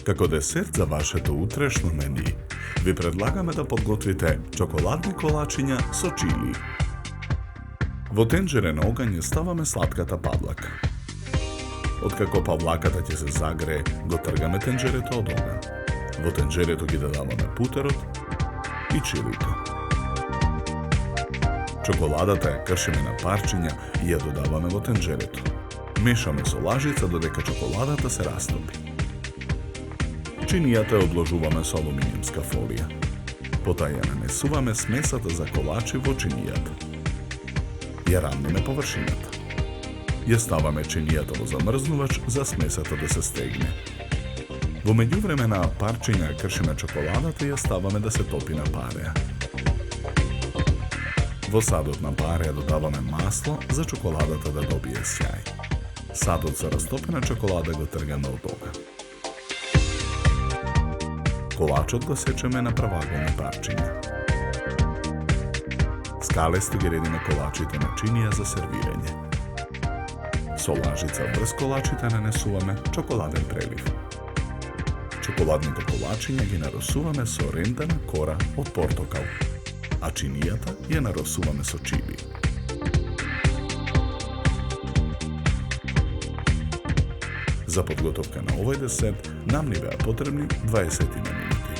Како десерт за вашето утрешно мени, ви предлагаме да подготвите чоколадни колачиња со чили. Во тенџере на огање ставаме сладката павлака. Откако павлаката ќе се загрее, го тргаме тенџерето од оган. Во тенџерето ги додаваме путерот и чилито. Чоколадата ја кршиме на парчиња и ја додаваме во тенџерето. Мешаме со лажица додека чоколадата се растопи. Чинијата ја одложуваме со алуминиумска фолија. Потоа ја нанесуваме смесата за колачи во чинијата. Ја рамниме површината. Ја ставаме чинијата во замрзнувач за смесата да се стегне. Во меѓувреме на парчиња ја кршиме чоколадата и ја ставаме да се топи на пареја. Во садот на пареја додаваме масло за чоколадата да добие сјај. Садот за растопена чоколада го тргаме од оган. Колачот го сечеме на правоаголни парчиња. Скалесто ги редиме колачите на чинија за сервирање. Со лажица врз колачите нанесуваме чоколаден прелив. Чоколадните колачиња ги наросуваме со рендана кора од портокал, а чинијата ја наросуваме со чили. За подготовка на овој десерт нам ни беа потребни 20 минути.